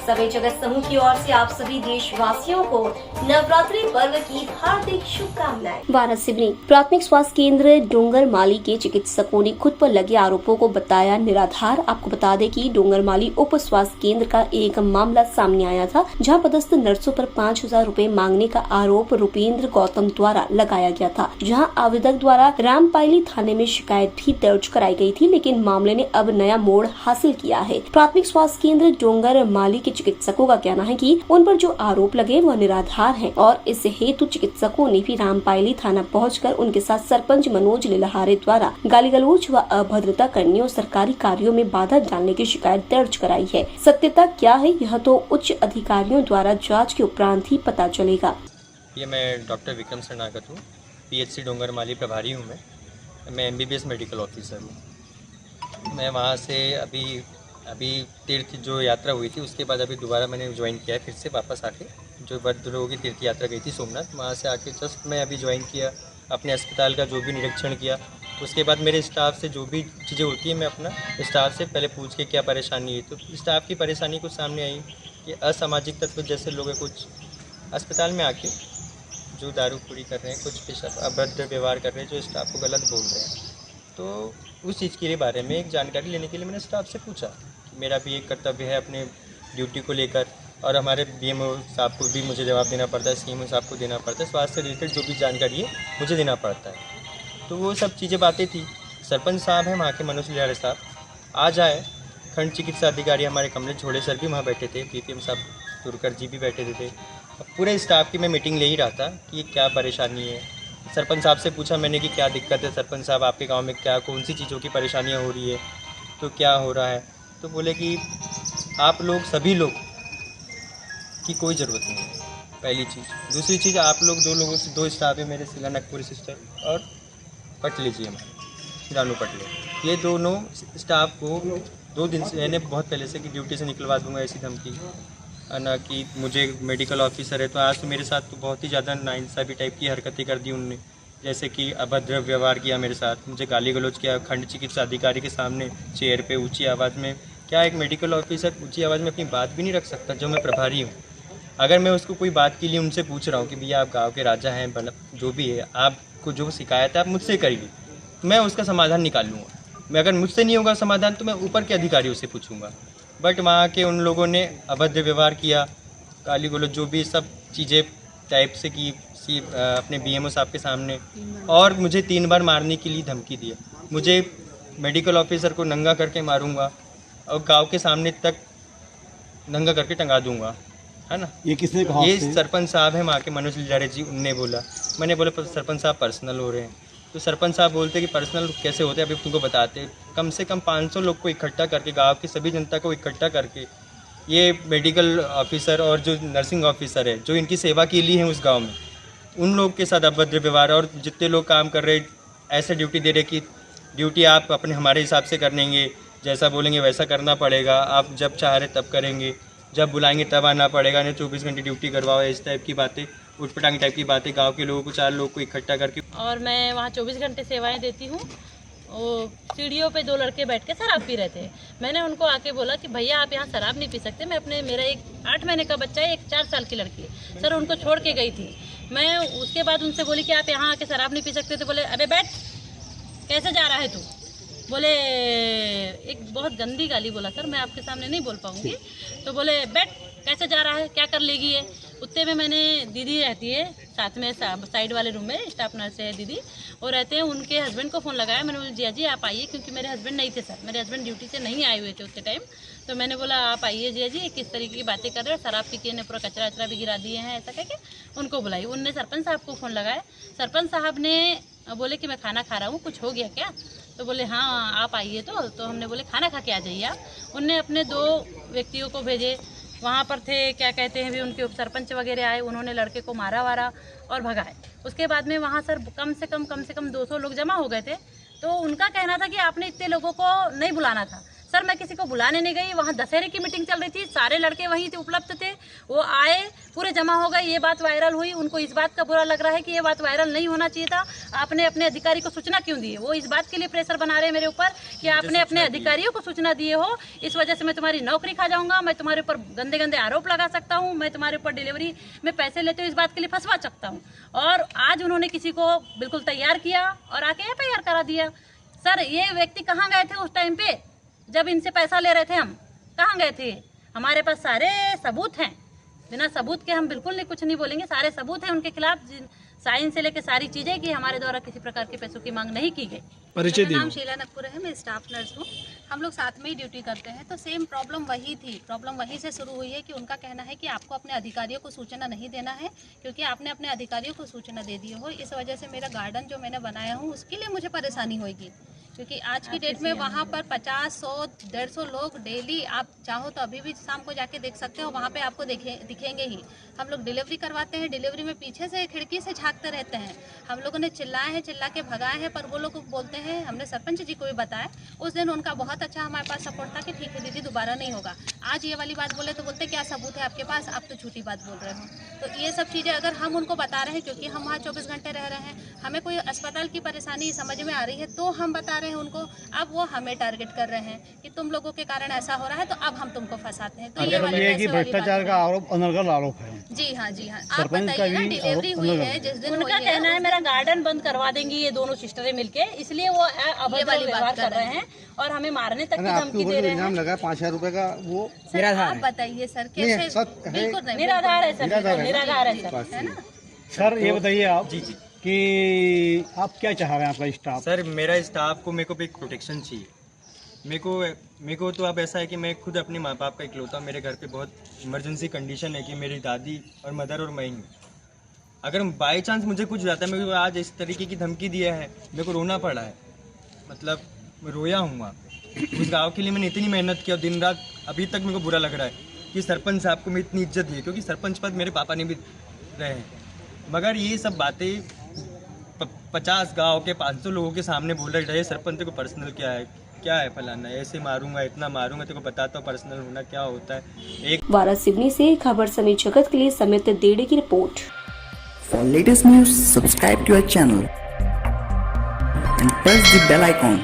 सभी जगत समूह की ओर से आप सभी देशवासियों को नवरात्रि पर्व की हार्दिक शुभकामनाएं। वाराणसी में प्राथमिक स्वास्थ्य केंद्र डोंगरमाली के चिकित्सकों ने खुद पर लगे आरोपों को बताया निराधार। आपको बता दें कि डोंगरमाली उप स्वास्थ्य केंद्र का एक मामला सामने आया था, जहां पदस्थ नर्सों पर 5,000 रुपए मांगने का आरोप रुपेंद्र गौतम द्वारा लगाया गया था, जहां आवेदक द्वारा रामपायली थाने में शिकायत भी दर्ज कराई गई थी, लेकिन मामले ने अब नया मोड़ हासिल किया है। प्राथमिक स्वास्थ्य केंद्र डोंगरमाली के चिकित्सकों का कहना है कि उन पर जो आरोप लगे वह निराधार हैं और इस हेतु चिकित्सकों ने भी रामपायली थाना पहुंचकर उनके साथ सरपंच मनोज लिलहारे द्वारा गाली गलौज व अभद्रता करने और सरकारी कार्यों में बाधा डालने की शिकायत दर्ज कराई है। सत्यता क्या है यह तो उच्च अधिकारियों द्वारा जाँच के उपरांत ही पता चलेगा। ये मैं डॉक्टर विक्रम शरणागत हूँ, पीएचसी डोंगरमाली प्रभारी हूँ। मैं एमबीबीएस मेडिकल ऑफिसर हूँ। मैं वहाँ से अभी तीर्थ जो यात्रा हुई थी उसके बाद अभी दोबारा मैंने ज्वाइन किया है, फिर से वापस आके जो भद्रों की तीर्थ यात्रा गई थी सोमनाथ, वहाँ से आके जस्ट मैं अभी ज्वाइन किया, अपने अस्पताल का जो भी निरीक्षण किया। उसके बाद मेरे स्टाफ से जो भी चीज़ें होती है मैं अपना स्टाफ से पहले पूछ के क्या परेशानी है, तो स्टाफ की परेशानी कुछ सामने आई कि असामाजिक तत्व जैसे लोग कुछ अस्पताल में आके जो दारूखोरी कर रहे हैं, कुछ पेशा अभद्र व्यवहार कर रहे हैं, जो स्टाफ को गलत बोल रहे हैं। तो उस चीज़ के बारे में एक जानकारी लेने के लिए मैंने स्टाफ से पूछा कि मेरा भी एक कर्तव्य है अपने ड्यूटी को लेकर, और हमारे बीएमओ साहब को भी मुझे जवाब देना पड़ता है, सीएमओ साहब को देना पड़ता है, स्वास्थ्य से रिलेटेड जो भी जानकारी है मुझे देना पड़ता है। तो वो सब चीज़ें बातें थी। सरपंच साहब हैं वहाँ के मनोज लिहारे साहब, आज आए, खंड चिकित्सा अधिकारी हमारे कमलेश झोड़े सर भी वहाँ बैठे थे, पीपीएम साहब तुरकर जी भी बैठे थे। पूरे स्टाफ की मैं मीटिंग ले ही रहा था कि ये क्या परेशानी है। सरपंच साहब से पूछा मैंने कि क्या दिक्कत है सरपंच साहब, आपके गांव में क्या कौन सी चीज़ों की परेशानियां हो रही है, तो क्या हो रहा है। तो बोले कि आप लोग सभी लोग की कोई ज़रूरत नहीं है, पहली चीज़। दूसरी चीज़, आप लोग दो स्टाफ है मेरे, शिला नकपुरी सिस्टर और पटले जी हमारे रानू पटले, ये दोनों स्टाफ को 2 दिन से मैंने बहुत पहले से कि ड्यूटी से निकलवा दूंगा ऐसी धमकी, ना कि मुझे मेडिकल ऑफिसर है। तो आज तो मेरे साथ तो बहुत ही ज़्यादा नाइंसाफ़ी टाइप की हरकतें कर दी उनने, जैसे कि अभद्र व्यवहार किया मेरे साथ, मुझे गाली गलौज किया खंड चिकित्सा अधिकारी के सामने चेयर पे ऊंची आवाज़ में। क्या एक मेडिकल ऑफिसर ऊंची आवाज़ में अपनी बात भी नहीं रख सकता, जो मैं प्रभारी हूँ? अगर मैं उसको कोई बात के लिए उनसे पूछ रहा हूँ कि भैया आप गाँव के राजा हैं, मतलब जो भी है, आपको जो शिकायत है आप मुझसे करिए, मैं उसका समाधान निकाल लूँगा। मैं अगर मुझसे नहीं होगा समाधान तो मैं ऊपर के अधिकारियों से पूछूंगा। बट वहाँ के उन लोगों ने अभद्र व्यवहार किया, गाली गलौज जो भी सब चीज़ें टाइप से की अपने बीएमओ साहब के सामने, और मुझे 3 बार मारने के लिए धमकी दिया। मुझे मेडिकल ऑफिसर को नंगा करके मारूंगा और गांव के सामने तक नंगा करके टंगा दूंगा, है ना। ये किसने कहा? ये सरपंच साहब हैं वहाँ के, मनोज लिलहारे जी, उनने बोला। मैंने बोला सरपंच साहब पर्सनल हो रहे हैं, तो सरपंच साहब बोलते कि पर्सनल कैसे होते हैं, अभी तुमको बताते। कम से कम 500 लोग को इकट्ठा करके, गांव की सभी जनता को इकट्ठा करके, ये मेडिकल ऑफिसर और जो नर्सिंग ऑफिसर है जो इनकी सेवा के लिए हैं उस गांव में, उन लोग के साथ अभद्र व्यवहार, और जितने लोग काम कर रहे ऐसे ड्यूटी दे रहे कि ड्यूटी आप अपने हमारे हिसाब से कर लेंगे, जैसा बोलेंगे वैसा करना पड़ेगा, आप जब चाह रहे तब करेंगे, जब बुलाएंगे तब आना पड़ेगा, नहीं 24 घंटे ड्यूटी करवाओ, इस टाइप की बातें, उठपटांग टाइप की बातें, गांव के लोगों को 4 लोग को इकट्ठा करके। और मैं वहाँ 24 घंटे सेवाएं देती हूँ। वो सीढ़ियों पे 2 लड़के बैठ के शराब पी रहे थे। मैंने उनको आके बोला कि भैया आप यहाँ शराब नहीं पी सकते, मेरा एक 8 महीने का बच्चा है, एक 4 साल की लड़की है सर, उनको छोड़ के गई थी मैं। उसके बाद उनसे बोली कि आप यहाँ आके शराब नहीं पी सकते, तो बोले अबे बैठ, कैसे जा रहा है तू, बोले एक बहुत गंदी गाली बोला सर, मैं आपके सामने नहीं बोल पाऊँगी। तो बोले बैठ, कैसे जा रहा है, क्या कर लेगी ये। उतने में मैंने दीदी रहती है साथ में, साइड वाले रूम में स्टाफ नर्स है दीदी, वो रहते हैं, उनके हस्बैंड को फ़ोन लगाया। मैंने बोला जिया जी आप आइए, क्योंकि मेरे हस्बैंड नहीं थे सर, मेरे हस्बैंड ड्यूटी से नहीं आए हुए थे उतने टाइम। तो मैंने बोला आप आइए जिया जी, किस तरीके की बातें कर रहे हो, शराब पी के ने पूरा कचरा वचरा भी गिरा दिए हैं, ऐसा कह के उनको बुलाई। उनने सरपंच साहब को फ़ोन लगाया, सरपंच साहब ने बोले कि मैं खाना खा रहा हूँ, कुछ हो गया क्या। तो बोले हाँ आप आइए। तो हमने बोले खाना खा के आ जाइए आप। उनने अपने 2 व्यक्तियों को भेजे, वहाँ पर थे क्या कहते हैं भी उनके उप सरपंच वगैरह आए, उन्होंने लड़के को मारा वारा और भगाए। उसके बाद में वहाँ सर कम से कम 200 लोग जमा हो गए थे। तो उनका कहना था कि आपने इतने लोगों को नहीं बुलाना था, सर मैं किसी को बुलाने नहीं गई, वहाँ दशहरे की मीटिंग चल रही थी, सारे लड़के वहीं थे, उपलब्ध थे, वो आए, पूरे जमा हो गए, ये बात वायरल हुई। उनको इस बात का बुरा लग रहा है कि ये बात वायरल नहीं होना चाहिए था, आपने अपने अधिकारी को सूचना क्यों दी? वो इस बात के लिए प्रेशर बना रहे हैं मेरे ऊपर कि आपने अपने अधिकारियों को सूचना दिए हो, इस वजह से मैं तुम्हारी नौकरी खा जाऊंगा, मैं तुम्हारे ऊपर गंदे गंदे आरोप लगा सकता हूँ, मैं तुम्हारे ऊपर डिलीवरी में पैसे लेते हुए इस बात के लिए फंसवा सकता हूँ। और आज उन्होंने किसी को बिल्कुल तैयार किया और आके FIR करा दिया। सर ये व्यक्ति कहाँ गए थे उस टाइम पे जब इनसे पैसा ले रहे थे? हम कहाँ गए थे? हमारे पास सारे सबूत हैं, बिना सबूत के हम बिल्कुल नहीं कुछ नहीं बोलेंगे। सारे सबूत हैं उनके खिलाफ, साइन से लेकर सारी चीजें कि हमारे द्वारा किसी प्रकार के पैसों की मांग नहीं की गई। मेरा नाम शीला नकपुर है, मैं स्टाफ नर्स हूँ। हम लोग साथ में ही ड्यूटी करते हैं, तो सेम प्रॉब्लम वही थी। प्रॉब्लम वहीं से शुरू हुई है कि उनका कहना है कि आपको अपने अधिकारियों को सूचना नहीं देना है, क्योंकि आपने अपने अधिकारियों को सूचना दे दी हो, इस वजह से मेरा गार्डन जो मैंने बनाया हूँ उसके लिए मुझे परेशानी होगी। क्योंकि आज की डेट में वहाँ पर 50, 100, 150 लोग डेली, आप चाहो तो अभी भी शाम को जाके देख सकते हो, वहाँ पे आपको दिखेंगे ही। हम लोग डिलीवरी करवाते हैं, डिलीवरी में पीछे से खिड़की से झांकते रहते हैं। हम लोगों ने चिल्लाए हैं, चिल्ला के भगाए हैं, पर वो लोग बोलते हैं, हमने सरपंच जी को भी बताया, उस दिन उनका बहुत अच्छा हमारे पास सपोर्ट था कि ठीक है दीदी दोबारा नहीं होगा। आज ये वाली बात बोले तो बोलते क्या सबूत है आपके पास, आप तो झूठी बात बोल रहे हो। तो ये सब चीज़ें अगर हम उनको बता रहे हैं, क्योंकि हम वहाँ 24 घंटे रह रहे हैं, हमें कोई अस्पताल की परेशानी समझ में आ रही है तो हम बता रहे हैं उनको, अब वो हमें टारगेट कर रहे हैं कि तुम लोगों के कारण ऐसा हो रहा है, तो अब हम तुमको फंसाते हैं। तो ये वाली कि भ्रष्टाचार का आरोप, अनर्गल आरोप है। जी हाँ, जी हाँ। आप बताइए ना, डिलीवरी हुई है जिस दिन, उनका कहना है मेरा गार्डन बंद करवा देंगी ये दोनों सिस्टरें मिलके, इसलिए वो अभद्र व्यवहार कर रहे हैं और हमें मारने तक की धमकी दे रहे हैं। इनाम लगा 5000 रुपए का, वो सर आप बताइए सर कैसे? बिल्कुल नहीं, निराधार है सर, निराधार है सर, है ना। सर ये बताइए आप जी कि आप क्या चाह रहे हैं आपका स्टाफ? सर मेरा स्टाफ को मेरे को एक प्रोटेक्शन चाहिए। मेरे को तो अब ऐसा है कि मैं खुद अपने माँ बाप का इकलौता, मेरे घर पे बहुत इमरजेंसी कंडीशन है कि मेरी दादी और मदर और मैं ही हूँ। अगर बाई चांस मुझे कुछ जाता है, मेरे को आज इस तरीके की धमकी दिया है, मेरे को रोना पड़ा है, मतलब मैं रोया हूँ वहाँ पे। उस गाँव के लिए मैंने इतनी मेहनत की और दिन रात, अभी तक मेरे को बुरा लग रहा है कि सरपंच साहब को मैं इतनी इज्जत दी है, क्योंकि सरपंच पद मेरे पापा ने भी रहे हैं। मगर ये सब बातें 50 गांव के 500 लोगों के सामने बोल रहे, सरपंच को पर्सनल क्या है फलाना, ऐसे मारूंगा, इतना मारूंगा, तेरे को बताता हूँ पर्सनल होना क्या होता है। एक वारासिवनी से खबर समय जगत के लिए समित देड़े की report. For latest news, subscribe to our channel and press the bell icon.